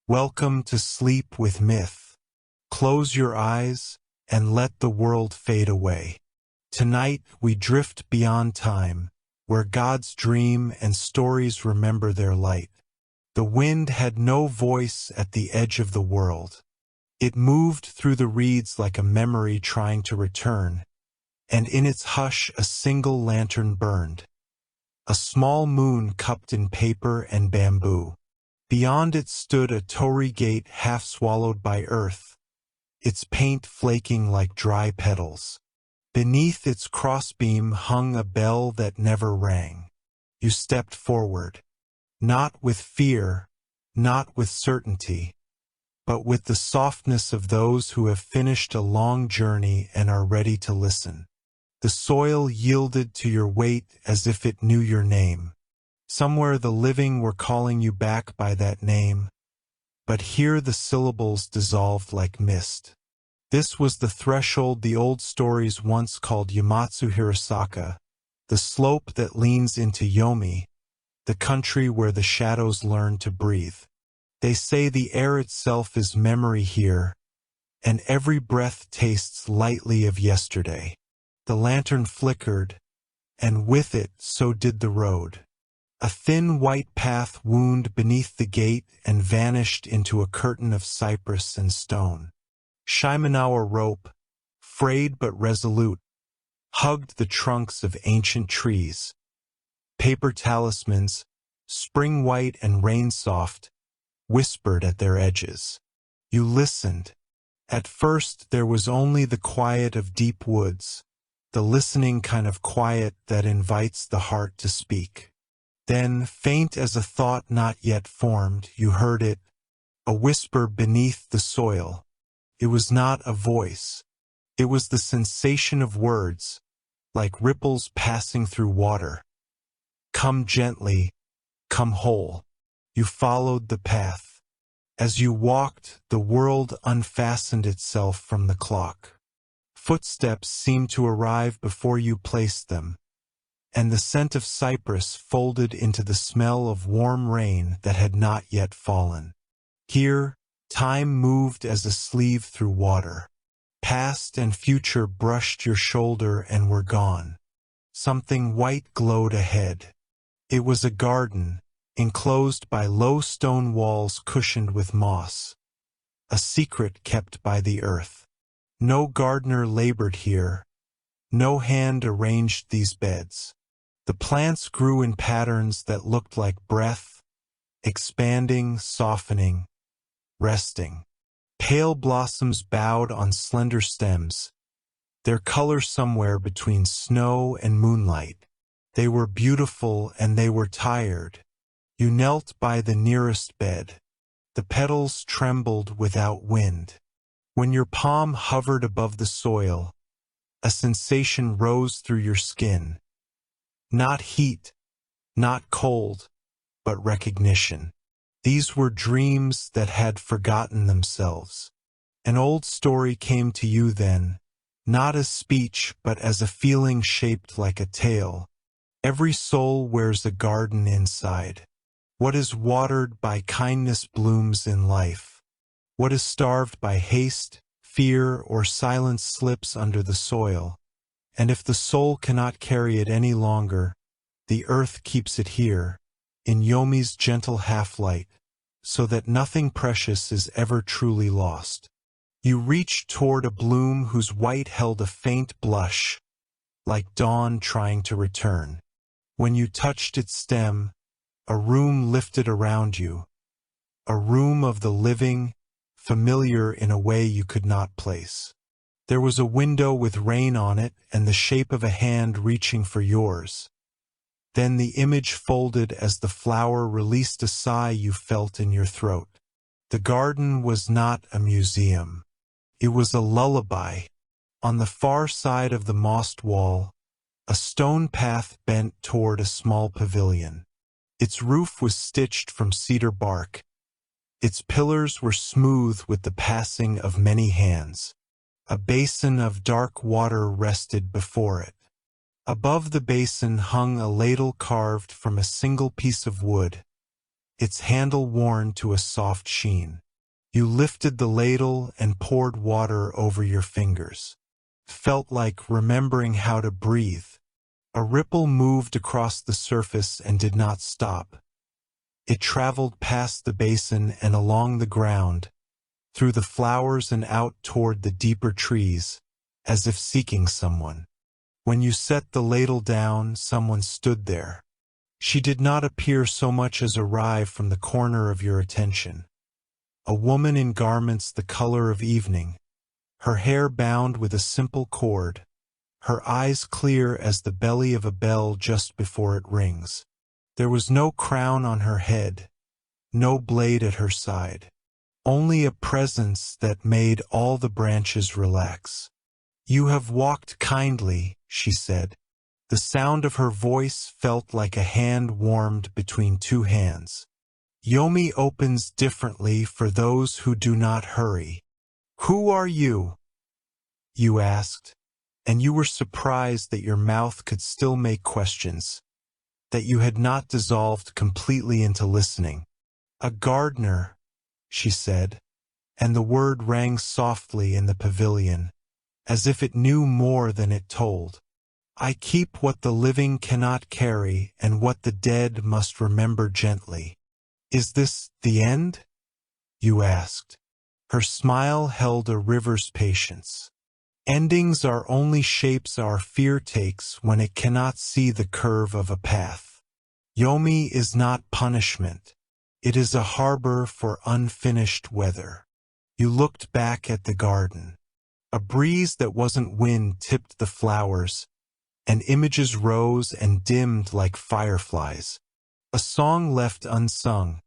Welcome to Sleep with Myth. Close your eyes and let the world fade away. Tonight we drift beyond time, where gods dream and stories remember their light. The wind had no voice at the edge of the world. It moved through the reeds like a memory trying to return, and in its hush a single lantern burned. A small moon cupped in paper and bamboo. Beyond it stood a torii gate half swallowed by earth, its paint flaking like dry petals. Beneath its crossbeam hung a bell that never rang. You stepped forward, not with fear, not with certainty, but with the softness of those who have finished a long journey and are ready to listen. The soil yielded to your weight as if it knew your name. Somewhere the living were calling you back by that name, but here the syllables dissolved like mist. This was the threshold the old stories once called Yamatsu Hirasaka, the slope that leans into Yomi, the country where the shadows learn to breathe. They say the air itself is memory here, and every breath tastes lightly of yesterday. The lantern flickered, and with it so did the road. A thin white path wound beneath the gate and vanished into a curtain of cypress and stone. Shimenawa rope, frayed but resolute, hugged the trunks of ancient trees. Paper talismans, spring white and rain soft, whispered at their edges. You listened. At first there was only the quiet of deep woods, the listening kind of quiet that invites the heart to speak. Then, faint as a thought not yet formed, you heard it, a whisper beneath the soil. It was not a voice. It was the sensation of words, like ripples passing through water. Come gently, come whole. You followed the path. As you walked, the world unfastened itself from the clock. Footsteps seemed to arrive before you placed them, and the scent of cypress folded into the smell of warm rain that had not yet fallen. Here, time moved as a sleeve through water. Past and future brushed your shoulder and were gone. Something white glowed ahead. It was a garden, enclosed by low stone walls cushioned with moss. A secret kept by the earth. No gardener labored here. No hand arranged these beds. The plants grew in patterns that looked like breath, expanding, softening, resting. Pale blossoms bowed on slender stems, their color somewhere between snow and moonlight. They were beautiful and they were tired. You knelt by the nearest bed. The petals trembled without wind. When your palm hovered above the soil, a sensation rose through your skin. Not heat, not cold, but recognition. These were dreams that had forgotten themselves. An old story came to you then, not as speech but as a feeling shaped like a tale. Every soul wears a garden inside. What is watered by kindness blooms in life. What is starved by haste, fear, or silence slips under the soil. And if the soul cannot carry it any longer, the earth keeps it here, in Yomi's gentle half-light, so that nothing precious is ever truly lost. You reached toward a bloom whose white held a faint blush, like dawn trying to return. When you touched its stem, a room lifted around you, a room of the living, familiar in a way you could not place. There was a window with rain on it and the shape of a hand reaching for yours. Then the image folded as the flower released a sigh you felt in your throat. The garden was not a museum. It was a lullaby. On the far side of the mossed wall, a stone path bent toward a small pavilion. Its roof was stitched from cedar bark. Its pillars were smooth with the passing of many hands. A basin of dark water rested before it. Above the basin hung a ladle carved from a single piece of wood, its handle worn to a soft sheen. You lifted the ladle and poured water over your fingers. Felt like remembering how to breathe. A ripple moved across the surface and did not stop. It traveled past the basin and along the ground, through the flowers and out toward the deeper trees, as if seeking someone. When you set the ladle down, someone stood there. She did not appear so much as arrive from the corner of your attention. A woman in garments the color of evening, her hair bound with a simple cord, her eyes clear as the belly of a bell just before it rings. There was no crown on her head, no blade at her side, only a presence that made all the branches relax. "You have walked kindly," she said. The sound of her voice felt like a hand warmed between two hands. "Yomi opens differently for those who do not hurry." "Who are you?" you asked, and you were surprised that your mouth could still make questions, that you had not dissolved completely into listening. "A gardener," she said, and the word rang softly in the pavilion, as if it knew more than it told. "I keep what the living cannot carry and what the dead must remember gently." "Is this the end?" you asked. Her smile held a river's patience. "Endings are only shapes our fear takes when it cannot see the curve of a path. Yomi is not punishment. It is a harbor for unfinished weather." You looked back at the garden. A breeze that wasn't wind tipped the flowers, and images rose and dimmed like fireflies. A song left unsung,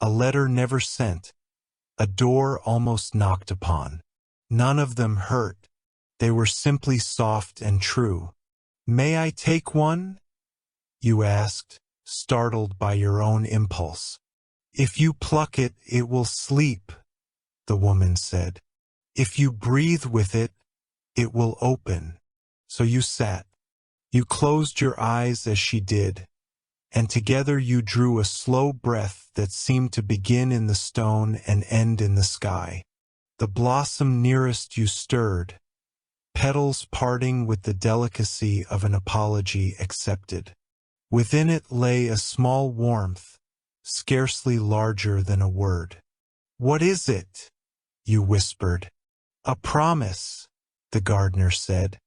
a letter never sent, a door almost knocked upon. None of them hurt. They were simply soft and true. "May I take one?" you asked, startled by your own impulse. "If you pluck it, it will sleep," the woman said. "If you breathe with it, it will open." So you sat. You closed your eyes as she did, and together you drew a slow breath that seemed to begin in the stone and end in the sky. The blossom nearest you stirred, petals parting with the delicacy of an apology accepted. Within it lay a small warmth, scarcely larger than a word. "What is it?" you whispered. "A promise," the gardener said.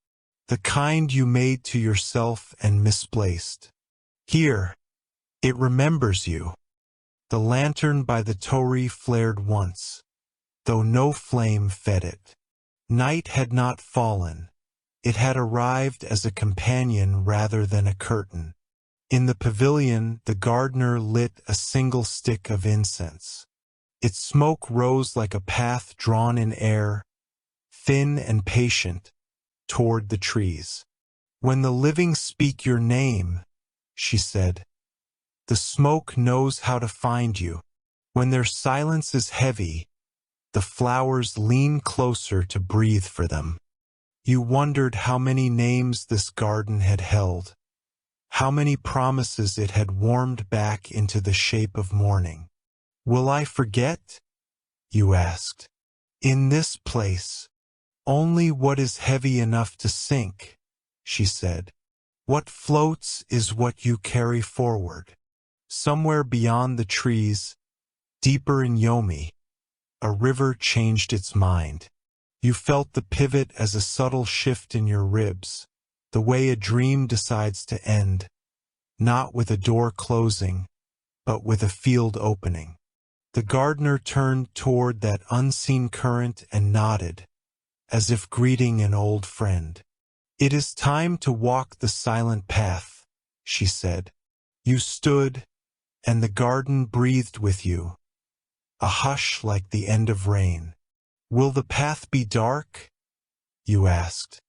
"The kind you made to yourself and misplaced. Here, it remembers you." The lantern by the torii flared once, though no flame fed it. Night had not fallen. It had arrived as a companion rather than a curtain. In the pavilion, the gardener lit a single stick of incense. Its smoke rose like a path drawn in air, thin and patient, toward the trees. "When the living speak your name," she said, "the smoke knows how to find you. When their silence is heavy, the flowers lean closer to breathe for them." You wondered how many names this garden had held, how many promises it had warmed back into the shape of morning. "Will I forget?" you asked. "In this place, only what is heavy enough to sink," she said. "What floats is what you carry forward." Somewhere beyond the trees, deeper in Yomi, a river changed its mind. You felt the pivot as a subtle shift in your ribs, the way a dream decides to end, not with a door closing, but with a field opening. The gardener turned toward that unseen current and nodded, as if greeting an old friend. "It is time to walk the silent path," she said. You stood, and the garden breathed with you, a hush like the end of rain. "Will the path be dark?" you asked.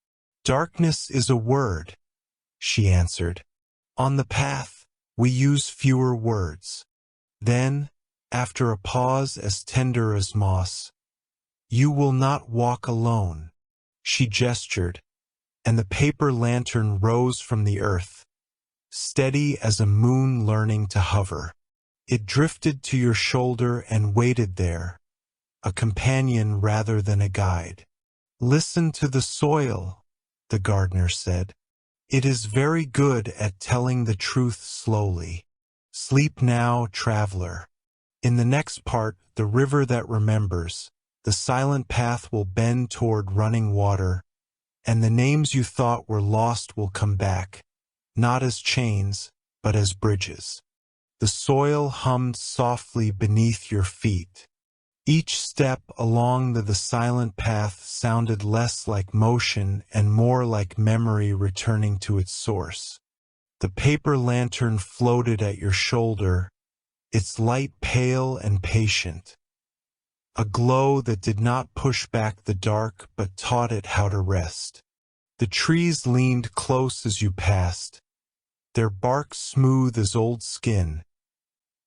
"Darkness is a word," she answered. "On the path, we use fewer words." Then, after a pause as tender as moss, "You will not walk alone." She gestured, and the paper lantern rose from the earth, steady as a moon learning to hover. It drifted to your shoulder and waited there, a companion rather than a guide. Listen to the soil, the gardener said. It is very good at telling the truth slowly. Sleep now, traveler. In the next part, the river that remembers, the silent path will bend toward running water, and the names you thought were lost will come back, not as chains, but as bridges. The soil hummed softly beneath your feet. Each step along the silent path sounded less like motion and more like memory returning to its source. The paper lantern floated at your shoulder, its light pale and patient. A glow that did not push back the dark but taught it how to rest. The trees leaned close as you passed, their bark smooth as old skin,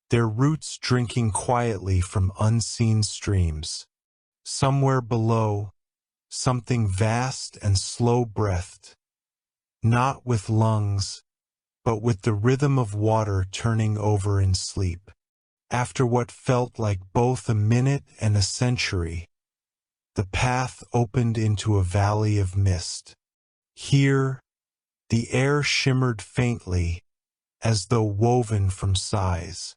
their roots drinking quietly from unseen streams. Somewhere below, something vast and slow-breathed, not with lungs, but with the rhythm of water turning over in sleep. After what felt like both a minute and a century, the path opened into a valley of mist. Here, the air shimmered faintly, as though woven from sighs,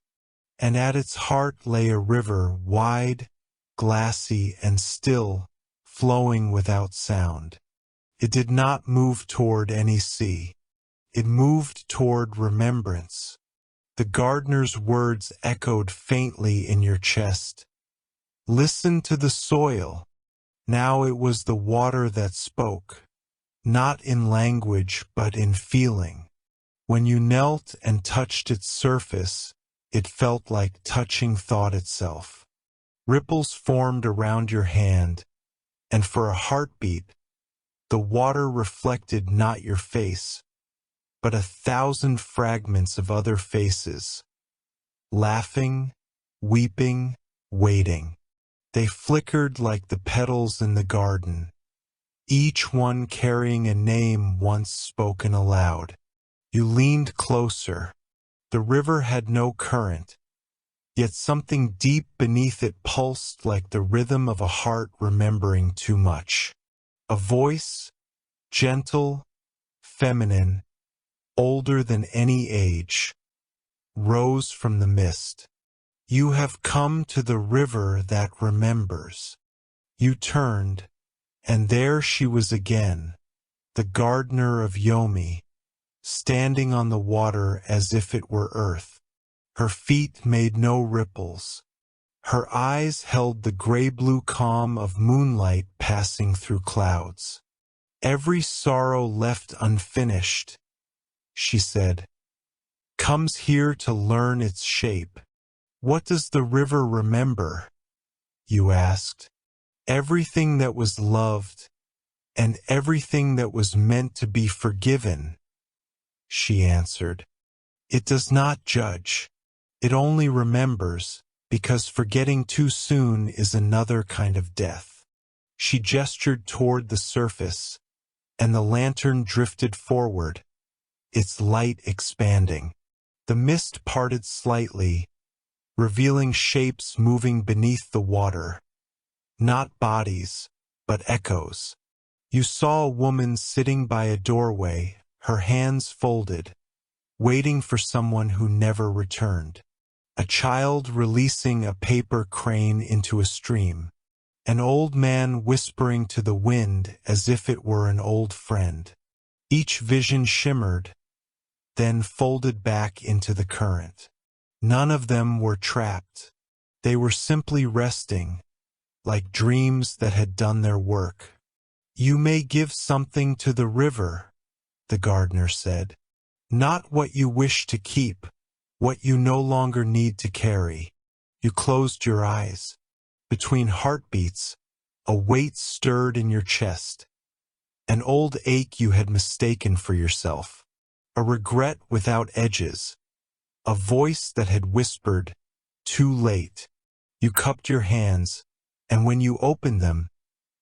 and at its heart lay a river wide, glassy, and still, flowing without sound. It did not move toward any sea. It moved toward remembrance. The gardener's words echoed faintly in your chest. Listen to the soil. Now it was the water that spoke, not in language but in feeling. When you knelt and touched its surface, it felt like touching thought itself. Ripples formed around your hand, and for a heartbeat, the water reflected not your face, but 1,000 fragments of other faces, laughing, weeping, waiting. They flickered like the petals in the garden, each one carrying a name once spoken aloud. You leaned closer. The river had no current, yet something deep beneath it pulsed like the rhythm of a heart remembering too much. A voice, gentle, feminine, older than any age, rose from the mist. You have come to the river that remembers. You turned, and there she was again, the gardener of Yomi, standing on the water as if it were earth. Her feet made no ripples. Her eyes held the gray-blue calm of moonlight passing through clouds. Every sorrow left unfinished, she said, comes here to learn its shape. What does the river remember? You asked. Everything that was loved, and everything that was meant to be forgiven, she answered. It does not judge. It only remembers, because forgetting too soon is another kind of death. She gestured toward the surface, and the lantern drifted forward, its light expanding. The mist parted slightly, revealing shapes moving beneath the water. Not bodies, but echoes. You saw a woman sitting by a doorway, her hands folded, waiting for someone who never returned. A child releasing a paper crane into a stream. An old man whispering to the wind as if it were an old friend. Each vision shimmered, then folded back into the current. None of them were trapped. They were simply resting, like dreams that had done their work. You may give something to the river, the gardener said. Not what you wish to keep, what you no longer need to carry. You closed your eyes. Between heartbeats, a weight stirred in your chest. An old ache you had mistaken for yourself. A regret without edges. A voice that had whispered, too late. You cupped your hands, and when you opened them,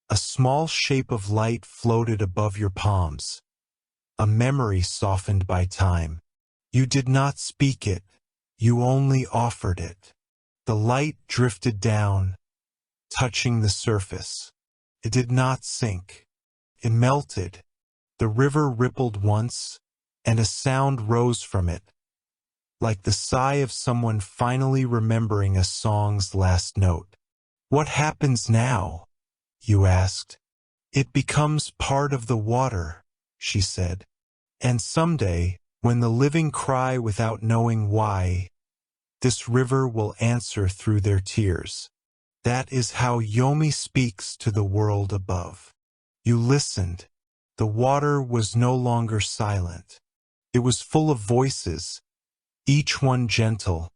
a small shape of light floated above your palms. A memory softened by time. You did not speak it, You only offered it. The light drifted down, touching the surface. It did not sink. It melted. The river rippled once, and a sound rose from it, like the sigh of someone finally remembering a song's last note. What happens now? You asked. It becomes part of the water, she said. And someday, when the living cry without knowing why, this river will answer through their tears. That is how Yomi speaks to the world above. You listened. The water was no longer silent. It was full of voices, each one gentle,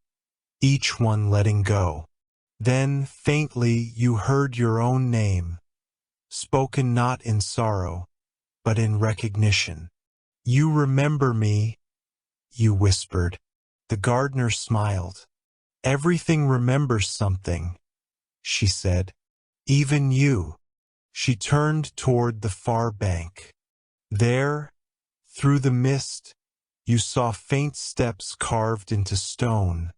each one letting go. Then, faintly, you heard your own name, spoken not in sorrow, but in recognition. You remember me, you whispered. The gardener smiled. Everything remembers something, she said. Even you. She turned toward the far bank. There, through the mist, you saw faint steps carved into stone,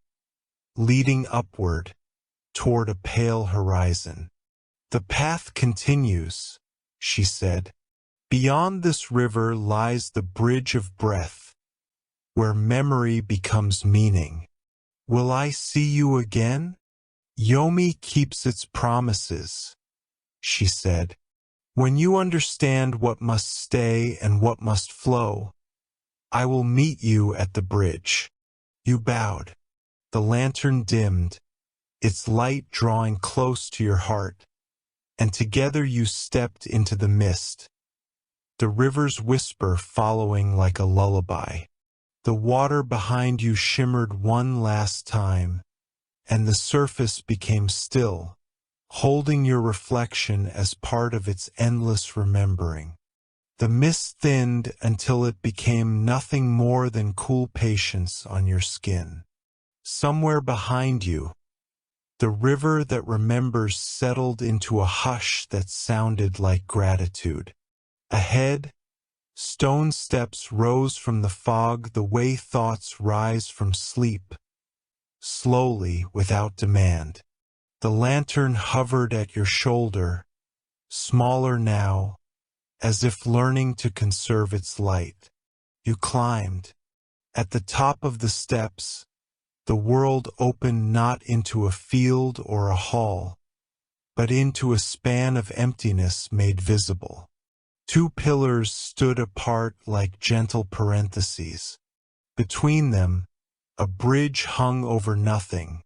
leading upward, toward a pale horizon. The path continues, she said. Beyond this river lies the bridge of breath, where memory becomes meaning. Will I see you again? Yomi keeps its promises, she said. When you understand what must stay and what must flow, I will meet you at the bridge. You bowed. The lantern dimmed, its light drawing close to your heart, and together you stepped into the mist, the river's whisper following like a lullaby. The water behind you shimmered one last time, and the surface became still, holding your reflection as part of its endless remembering. The mist thinned until it became nothing more than cool patience on your skin. Somewhere behind you, the river that remembers settled into a hush that sounded like gratitude. Ahead, stone steps rose from the fog the way thoughts rise from sleep, slowly, without demand. The lantern hovered at your shoulder, smaller now, as if learning to conserve its light. You climbed. At the top of the steps, the world opened not into a field or a hall, but into a span of emptiness made visible. Two pillars stood apart like gentle parentheses. Between them, a bridge hung over nothing.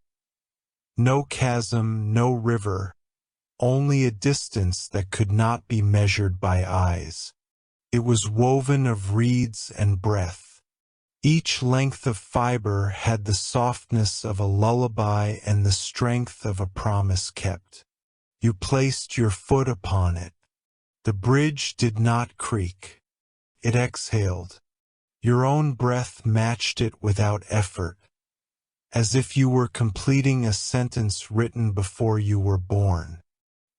No chasm, no river, only a distance that could not be measured by eyes. It was woven of reeds and breath. Each length of fiber had the softness of a lullaby and the strength of a promise kept. You placed your foot upon it. The bridge did not creak. It exhaled. Your own breath matched it without effort, as if you were completing a sentence written before you were born.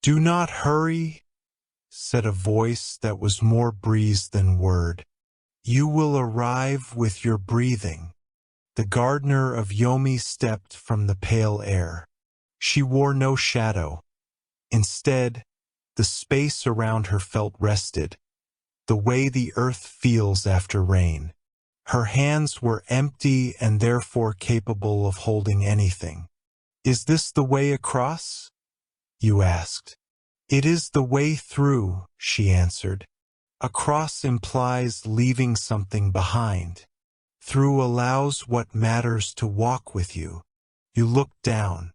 "Do not hurry," said a voice that was more breeze than word. "You will arrive with your breathing." The gardener of Yomi stepped from the pale air. She wore no shadow. Instead, the space around her felt rested, the way the earth feels after rain. Her hands were empty and therefore capable of holding anything. "Is this the way across?" you asked. "It is the way through," she answered. "Across implies leaving something behind. Through allows what matters to walk with you." You looked down.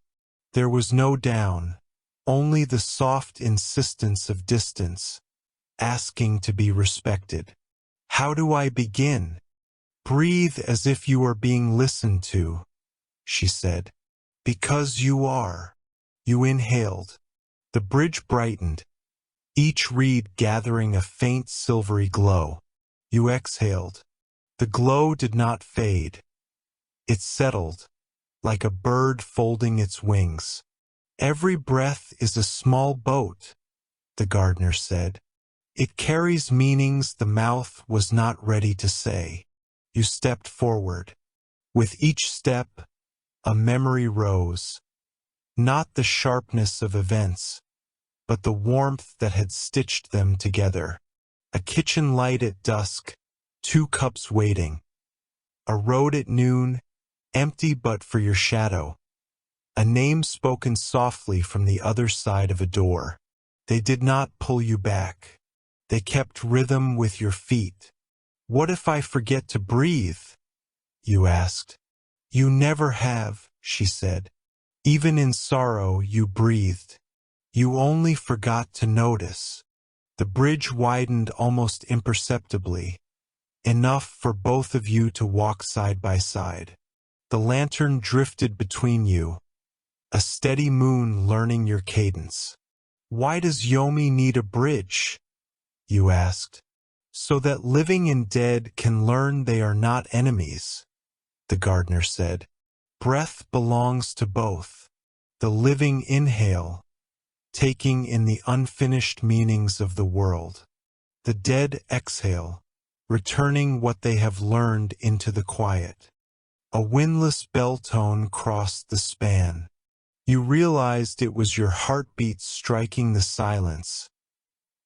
There was no down, only the soft insistence of distance, asking to be respected. "How do I begin?" "Breathe as if you are being listened to," she said. "Because you are." You inhaled. The bridge brightened, each reed gathering a faint silvery glow. You exhaled. The glow did not fade. It settled, like a bird folding its wings. "Every breath is a small boat," the gardener said. "It carries meanings the mouth was not ready to say." You stepped forward. With each step, A memory rose, not the sharpness of events, but the warmth that had stitched them together. A kitchen light at dusk, 2 cups waiting. A road at noon, empty but for your shadow. A name spoken softly from the other side of a door. They did not pull you back. They kept rhythm with your feet. What if I forget to breathe? You asked. You never have, she said. Even in sorrow you breathed. You only forgot to notice. The bridge widened almost imperceptibly, enough for both of you to walk side by side. The lantern drifted between you, a steady moon learning your cadence. Why does Yomi need a bridge? You asked. So that living and dead can learn they are not enemies, the gardener said. Breath belongs to both. The living inhale, taking in the unfinished meanings of the world. The dead exhale, returning what they have learned into the quiet. A windless bell tone crossed the span. You realized it was your heartbeat striking the silence,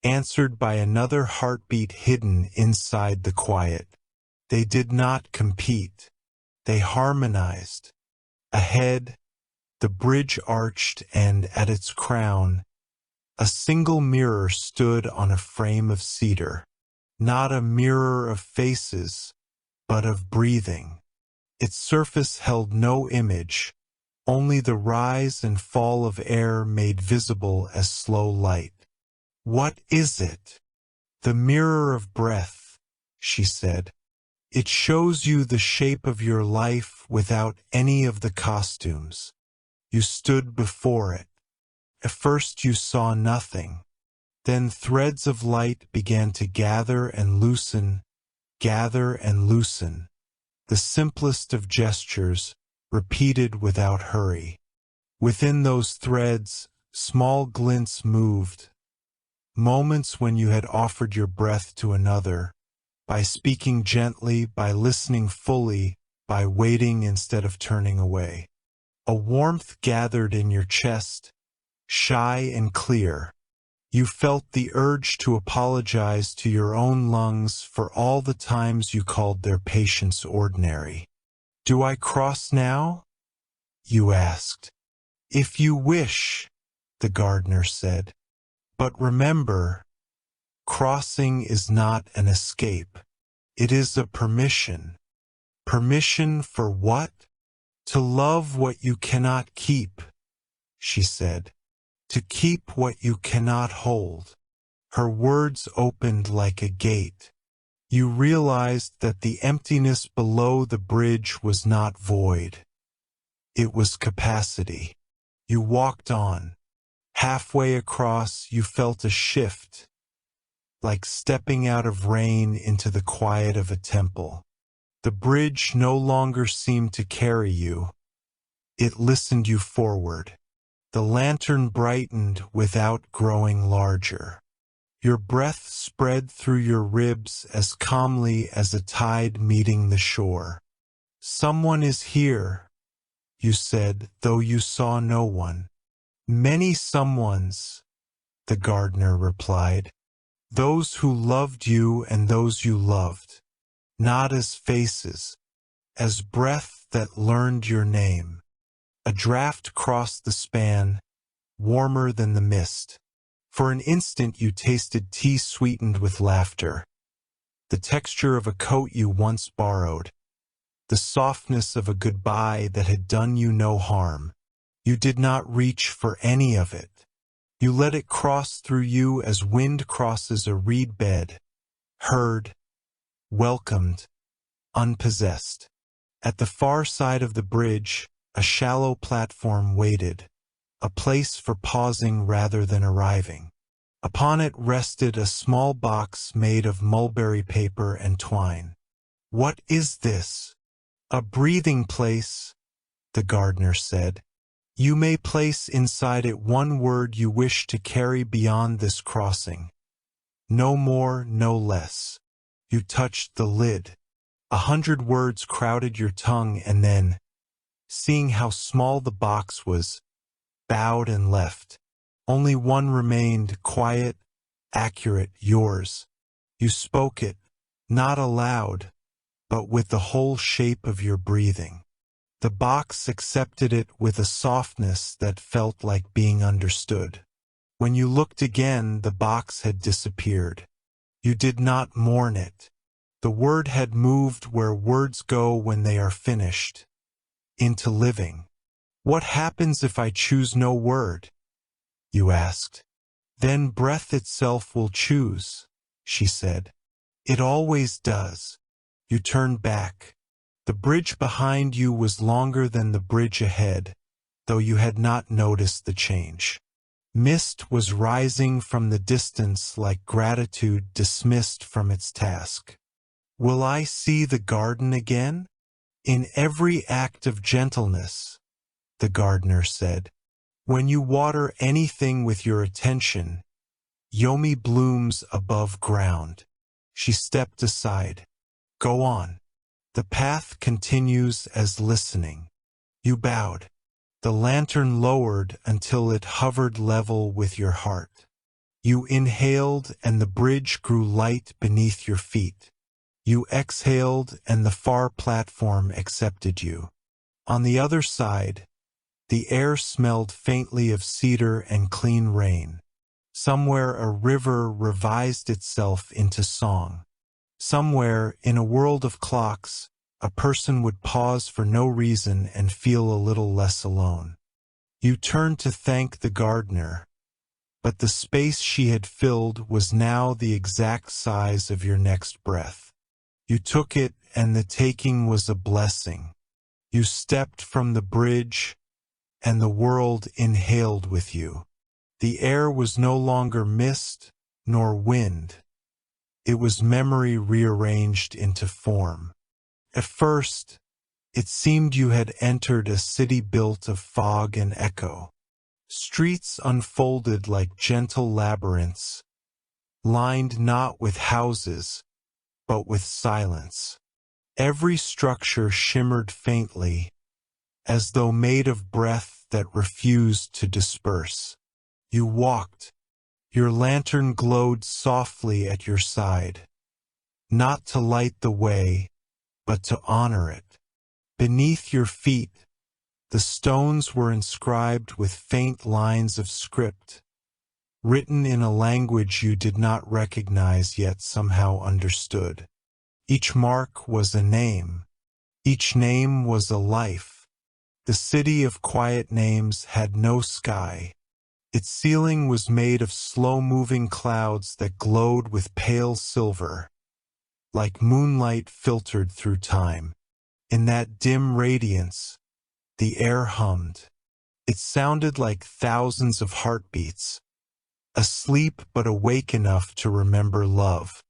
answered by another heartbeat hidden inside the quiet. They did not compete. They harmonized. Ahead, the bridge arched, and at its crown, a single mirror stood on a frame of cedar. Not a mirror of faces, but of breathing. Its surface held no image, only the rise and fall of air made visible as slow light. What is it? The mirror of breath, she said. It shows you the shape of your life without any of the costumes. You stood before it. At first you saw nothing. Then threads of light began to gather and loosen, the simplest of gestures, repeated without hurry. Within those threads, small glints moved, moments when you had offered your breath to another, by speaking gently, by listening fully, by waiting instead of turning away. A warmth gathered in your chest, shy and clear. You felt the urge to apologize to your own lungs for all the times you called their patience ordinary. Do I cross now? You asked. If you wish, the gardener said. But remember, crossing is not an escape. It is a permission. Permission for what? To love what you cannot keep, she said. To keep what you cannot hold. Her words opened like a gate. You realized that the emptiness below the bridge was not void. It was capacity. You walked on. Halfway across, you felt a shift, like stepping out of rain into the quiet of a temple. The bridge no longer seemed to carry you. It listened you forward. The lantern brightened without growing larger. Your breath spread through your ribs as calmly as a tide meeting the shore. Someone is here, you said, though you saw no one. Many someones, the gardener replied. Those who loved you and those you loved. Not as faces, as breath that learned your name. A draft crossed the span, warmer than the mist. For an instant you tasted tea sweetened with laughter, the texture of a coat you once borrowed, the softness of a goodbye that had done you no harm. You did not reach for any of it. You let it cross through you as wind crosses a reed bed, heard, welcomed, unpossessed. At the far side of the bridge, a shallow platform waited, a place for pausing rather than arriving. Upon it rested a small box made of mulberry paper and twine. What is this? A breathing place, the gardener said. You may place inside it one word you wish to carry beyond this crossing. No more, no less. You touched the lid. 100 words crowded your tongue and then, seeing how small the box was, bowed and left. Only one remained, quiet, accurate, yours. You spoke it, not aloud, but with the whole shape of your breathing. The box accepted it with a softness that felt like being understood. When you looked again, the box had disappeared. You did not mourn it. The word had moved where words go when they are finished, into living. What happens if I choose no word? You asked. Then breath itself will choose, she said. It always does. You turned back. The bridge behind you was longer than the bridge ahead, though you had not noticed the change. Mist was rising from the distance like gratitude dismissed from its task. Will I see the garden again? In every act of gentleness, the gardener said. When you water anything with your attention, Yomi blooms above ground. She stepped aside. Go on. The path continues as listening. You bowed. The lantern lowered until it hovered level with your heart. You inhaled and the bridge grew light beneath your feet. You exhaled and the far platform accepted you. On the other side, the air smelled faintly of cedar and clean rain. Somewhere a river revised itself into song. Somewhere, in a world of clocks, a person would pause for no reason and feel a little less alone. You turned to thank the gardener, but the space she had filled was now the exact size of your next breath. You took it, and the taking was a blessing. You stepped from the bridge, and the world inhaled with you. The air was no longer mist nor wind. It was memory rearranged into form. At first, it seemed you had entered a city built of fog and echo. Streets unfolded like gentle labyrinths, lined not with houses, but with silence. Every structure shimmered faintly, as though made of breath that refused to disperse. You walked. Your lantern glowed softly at your side, not to light the way, but to honor it. Beneath your feet, the stones were inscribed with faint lines of script, written in a language you did not recognize yet somehow understood. Each mark was a name. Each name was a life. The city of quiet names had no sky. Its ceiling was made of slow-moving clouds that glowed with pale silver, like moonlight filtered through time. In that dim radiance, the air hummed. It sounded like thousands of heartbeats, asleep but awake enough to remember love.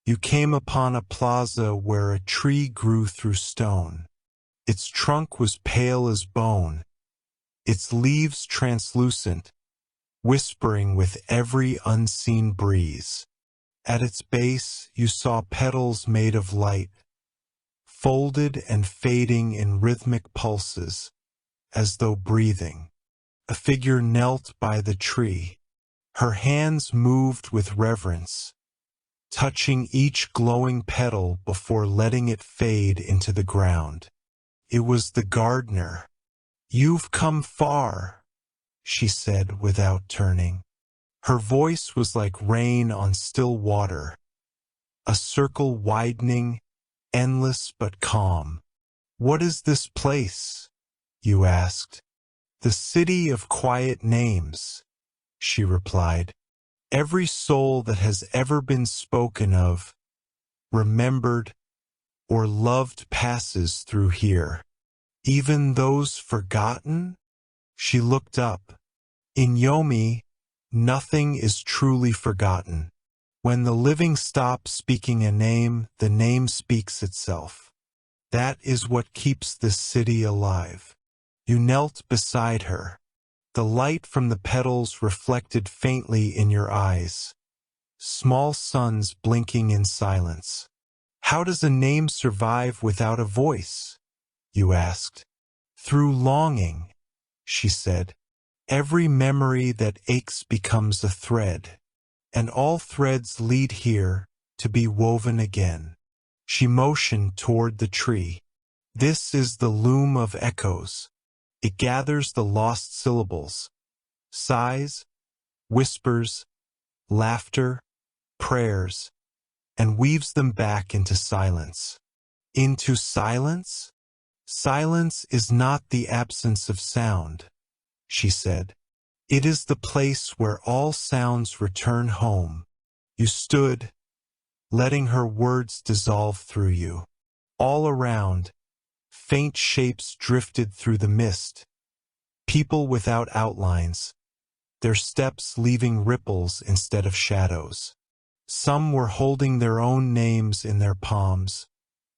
You came upon a plaza where a tree grew through stone. Its trunk was pale as bone, its leaves translucent, whispering with every unseen breeze. At its base, you saw petals made of light, folded and fading in rhythmic pulses, as though breathing. A figure knelt by the tree. Her hands moved with reverence, touching each glowing petal before letting it fade into the ground. It was the gardener. "You've come far," she said without turning. Her voice was like rain on still water, a circle widening, endless but calm. "What is this place?" you asked. "The city of quiet names," she replied. "Every soul that has ever been spoken of, remembered, or loved passes through here. Even those forgotten?" She looked up. "In Yomi, nothing is truly forgotten. When the living stop speaking a name, the name speaks itself. That is what keeps this city alive." You knelt beside her. The light from the petals reflected faintly in your eyes, small suns blinking in silence. "How does a name survive without a voice?" you asked. Through longing, she said, every memory that aches becomes a thread, and all threads lead here to be woven again. She motioned toward the tree. This is the loom of echoes. It gathers the lost syllables, sighs, whispers, laughter, prayers, and weaves them back into silence. Into silence? Silence is not the absence of sound, she said. It is the place where all sounds return home. You stood, letting her words dissolve through you. All around, faint shapes drifted through the mist, people without outlines, their steps leaving ripples instead of shadows. Some were holding their own names in their palms,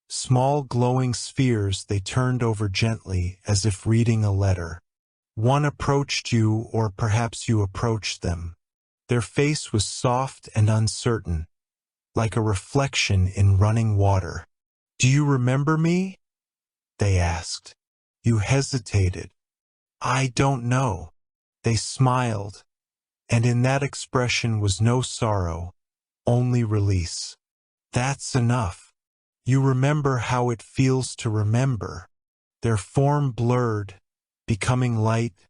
small glowing spheres they turned over gently as if reading a letter. One approached you, or perhaps you approached them. Their face was soft and uncertain, like a reflection in running water. "Do you remember me?" they asked. You hesitated. "I don't know." They smiled, and in that expression was no sorrow, only release. "That's enough. You remember how it feels to remember." Their form blurred, becoming light,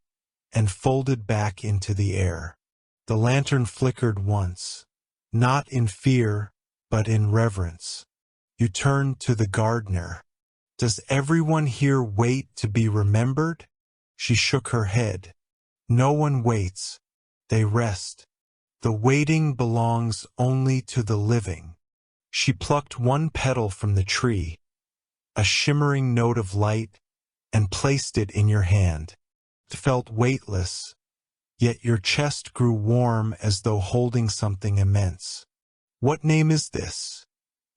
and folded back into the air. The lantern flickered once, not in fear, but in reverence. You turned to the gardener. "Does everyone here wait to be remembered?" She shook her head. "No one waits. They rest. The waiting belongs only to the living." She plucked one petal from the tree, a shimmering note of light, and placed it in your hand. It felt weightless, yet your chest grew warm as though holding something immense. "What name is this?"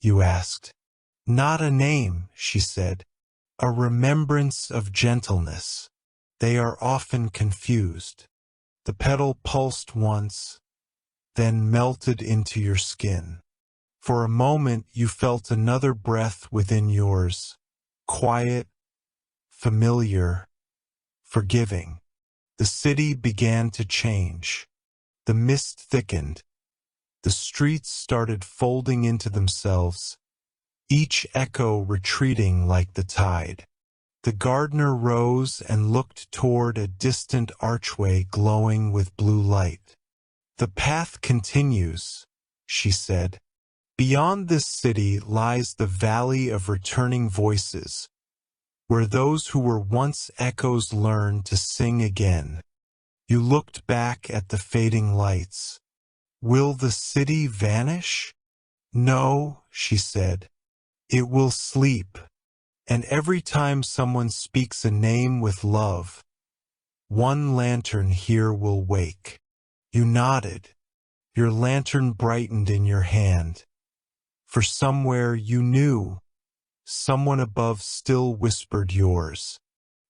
you asked. "Not a name," she said. "A remembrance of gentleness." They are often confused. The petal pulsed once, then melted into your skin. For a moment you felt another breath within yours, quiet, familiar, forgiving. The city began to change. The mist thickened. The streets started folding into themselves, each echo retreating like the tide. The gardener rose and looked toward a distant archway glowing with blue light. "The path continues," she said. "Beyond this city lies the valley of returning voices, where those who were once echoes learn to sing again." You looked back at the fading lights. "Will the city vanish?" "No," she said. "It will sleep. And every time someone speaks a name with love, one lantern here will wake." You nodded. Your lantern brightened in your hand. For somewhere you knew, someone above still whispered yours.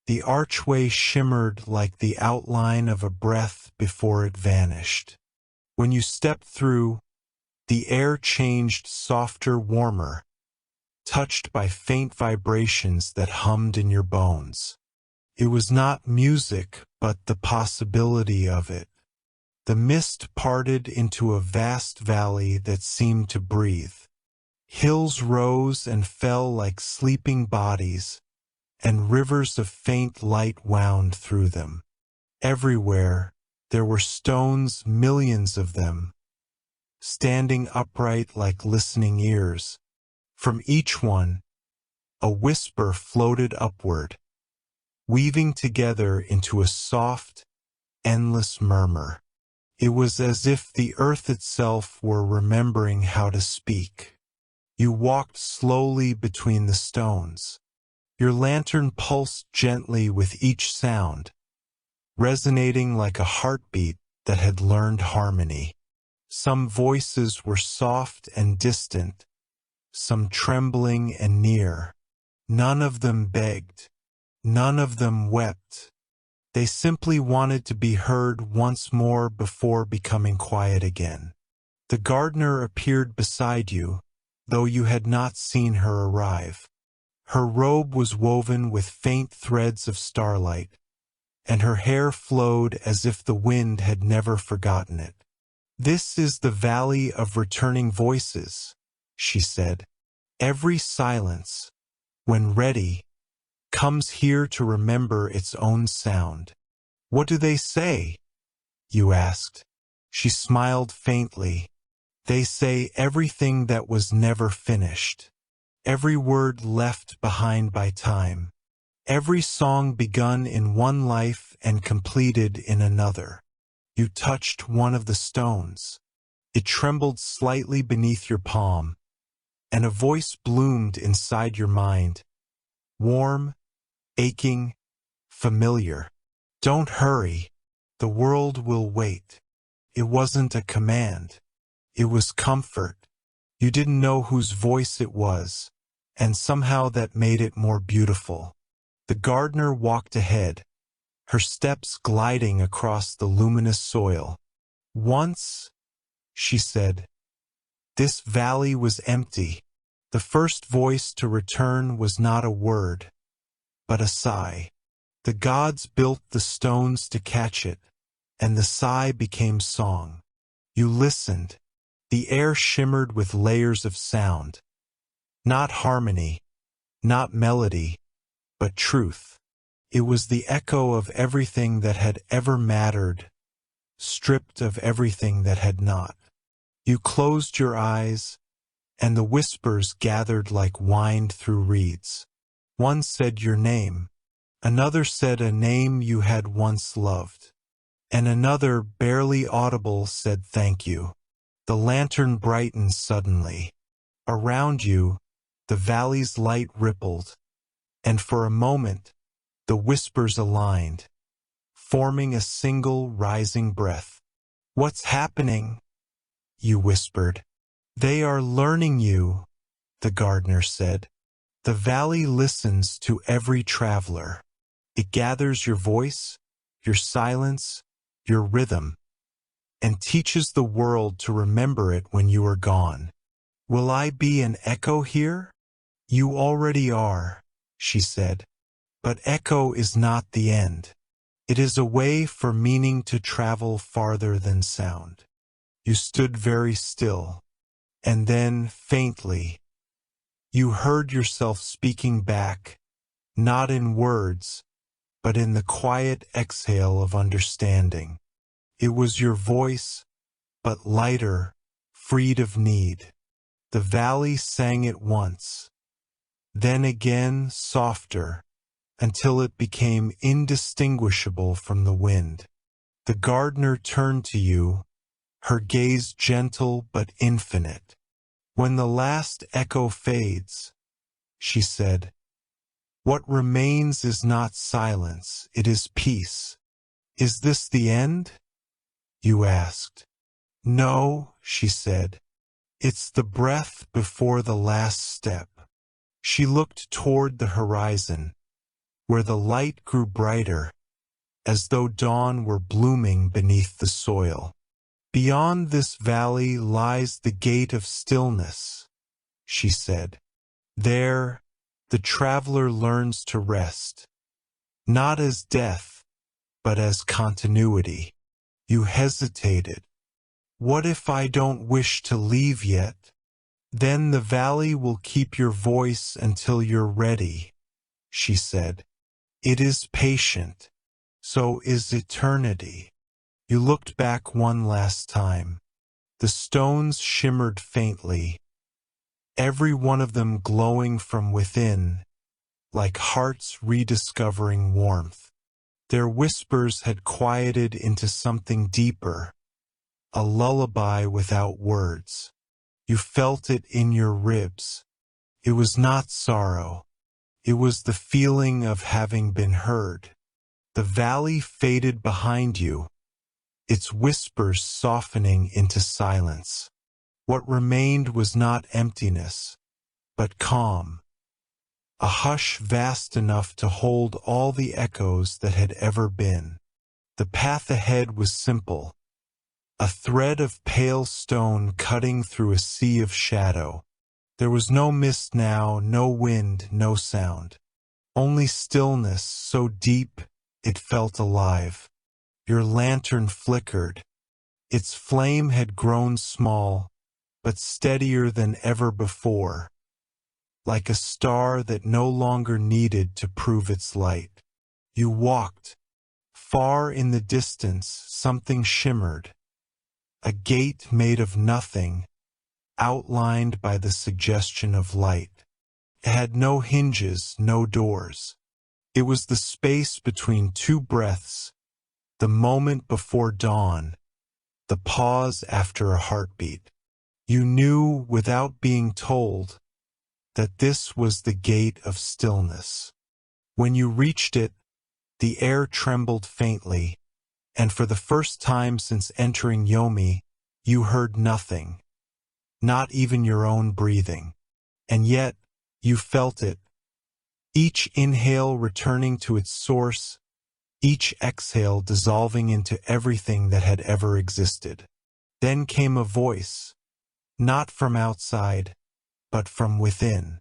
The archway shimmered like the outline of a breath before it vanished. When you stepped through, the air changed softer, warmer, touched by faint vibrations that hummed in your bones. It was not music, but the possibility of it. The mist parted into a vast valley that seemed to breathe. Hills rose and fell like sleeping bodies, and rivers of faint light wound through them. Everywhere, there were stones, millions of them, standing upright like listening ears. From each one, a whisper floated upward, weaving together into a soft, endless murmur. It was as if the earth itself were remembering how to speak. You walked slowly between the stones. Your lantern pulsed gently with each sound, resonating like a heartbeat that had learned harmony. Some voices were soft and distant, some trembling and near. None of them begged. None of them wept. They simply wanted to be heard once more before becoming quiet again. The gardener appeared beside you, though you had not seen her arrive. Her robe was woven with faint threads of starlight, and her hair flowed as if the wind had never forgotten it. "This is the valley of returning voices," she said. "Every silence, when ready, comes here to remember its own sound." "What do they say?" you asked. She smiled faintly. "They say everything that was never finished. Every word left behind by time. Every song begun in one life and completed in another." You touched one of the stones. It trembled slightly beneath your palm, and a voice bloomed inside your mind. Warm, aching, familiar. "Don't hurry. The world will wait." It wasn't a command. It was comfort. You didn't know whose voice it was, and somehow that made it more beautiful. The gardener walked ahead, her steps gliding across the luminous soil. "Once," she said, "this valley was empty." The first voice to return was not a word, but a sigh. The gods built the stones to catch it, and the sigh became song. You listened. The air shimmered with layers of sound. Not harmony, not melody, but truth. It was the echo of everything that had ever mattered, stripped of everything that had not. You closed your eyes, and the whispers gathered like wind through reeds. One said your name, another said a name you had once loved, and another, barely audible, said thank you. The lantern brightened suddenly. Around you, the valley's light rippled, and for a moment, the whispers aligned, forming a single rising breath. "What's happening?" you whispered. "They are learning you," the gardener said. "The valley listens to every traveler. It gathers your voice, your silence, your rhythm, and teaches the world to remember it when you are gone." "Will I be an echo here?" "You already are," she said. "But echo is not the end. It is a way for meaning to travel farther than sound." You stood very still, and then, faintly, you heard yourself speaking back, not in words, but in the quiet exhale of understanding. It was your voice, but lighter, freed of need. The valley sang it once, then again softer, until it became indistinguishable from the wind. The gardener turned to you, her gaze gentle but infinite. "When the last echo fades," she said, "what remains is not silence, it is peace." "Is this the end?" you asked. "No," she said. "It's the breath before the last step." She looked toward the horizon, where the light grew brighter, as though dawn were blooming beneath the soil. "Beyond this valley lies the gate of stillness," she said. "There, the traveler learns to rest, not as death, but as continuity." You hesitated. "What if I don't wish to leave yet?" "Then the valley will keep your voice until you're ready," she said. "It is patient. So is eternity." You looked back one last time. The stones shimmered faintly, every one of them glowing from within, like hearts rediscovering warmth. Their whispers had quieted into something deeper, a lullaby without words. You felt it in your ribs. It was not sorrow. It was the feeling of having been heard. The valley faded behind you, its whispers softening into silence. What remained was not emptiness, but calm, a hush vast enough to hold all the echoes that had ever been. The path ahead was simple, a thread of pale stone cutting through a sea of shadow. There was no mist now, no wind, no sound. Only stillness so deep it felt alive. Your lantern flickered. Its flame had grown small, but steadier than ever before, like a star that no longer needed to prove its light. You walked. Far in the distance, something shimmered. A gate made of nothing, outlined by the suggestion of light. It had no hinges, no doors. It was the space between two breaths, the moment before dawn, the pause after a heartbeat. You knew, without being told, that this was the gate of stillness. When you reached it, the air trembled faintly, and for the first time since entering Yomi, you heard nothing, not even your own breathing. And yet, you felt it, each inhale returning to its source, each exhale dissolving into everything that had ever existed. Then came a voice, not from outside, but from within.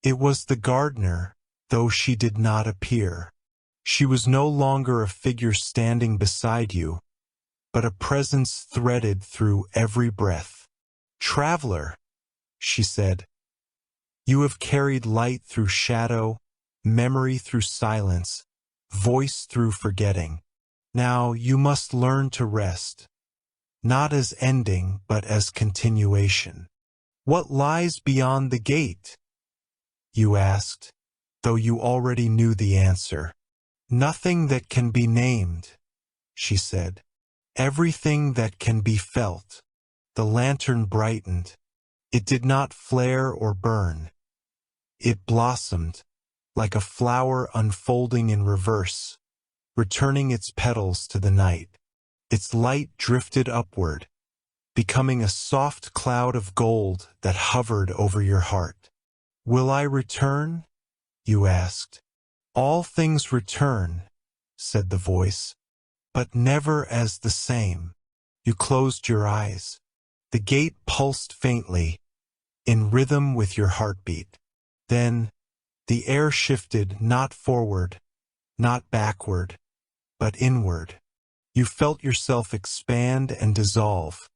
It was the gardener, though she did not appear. She was no longer a figure standing beside you, but a presence threaded through every breath. "Traveler," she said, "you have carried light through shadow, memory through silence, voice through forgetting. Now you must learn to rest, not as ending, but as continuation." "What lies beyond the gate?" you asked, though you already knew the answer. "Nothing that can be named," she said. "Everything that can be felt." The lantern brightened. It did not flare or burn. It blossomed, like a flower unfolding in reverse, returning its petals to the night. Its light drifted upward, becoming a soft cloud of gold that hovered over your heart. "Will I return?" you asked. "All things return," said the voice, "but never as the same." You closed your eyes. The gate pulsed faintly, in rhythm with your heartbeat. Then, the air shifted not forward, not backward, but inward. You felt yourself expand and dissolve,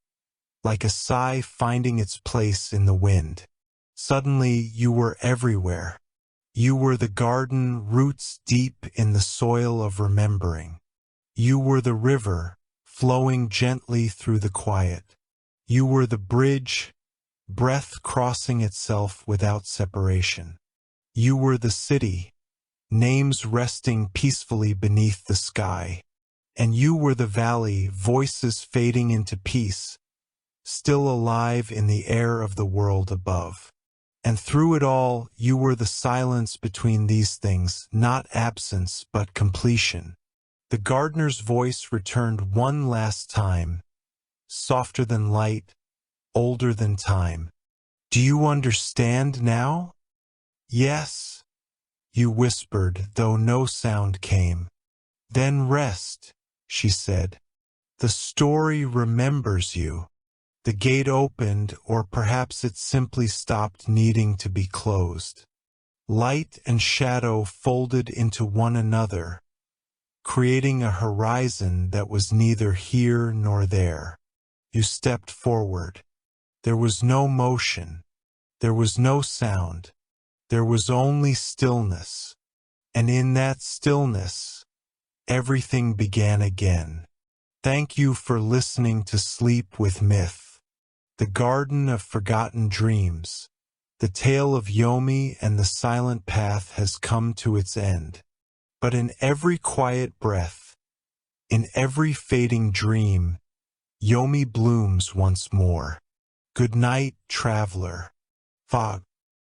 like a sigh finding its place in the wind. Suddenly, you were everywhere. You were the garden, roots deep in the soil of remembering. You were the river, flowing gently through the quiet. You were the bridge, breath crossing itself without separation. You were the city, names resting peacefully beneath the sky. And you were the valley, voices fading into peace, still alive in the air of the world above. And through it all, you were the silence between these things, not absence, but completion. The gardener's voice returned one last time, softer than light, older than time. "Do you understand now?" "Yes," you whispered, though no sound came. "Then rest," she said. "The story remembers you." The gate opened, or perhaps it simply stopped needing to be closed. Light and shadow folded into one another, creating a horizon that was neither here nor there. You stepped forward. There was no motion. There was no sound. There was only stillness. And in that stillness, everything began again. Thank you for listening to Sleep with Myth, the garden of forgotten dreams. The tale of Yomi and the silent path has come to its end. But in every quiet breath, in every fading dream, Yomi blooms once more. Good night, traveler. Fog.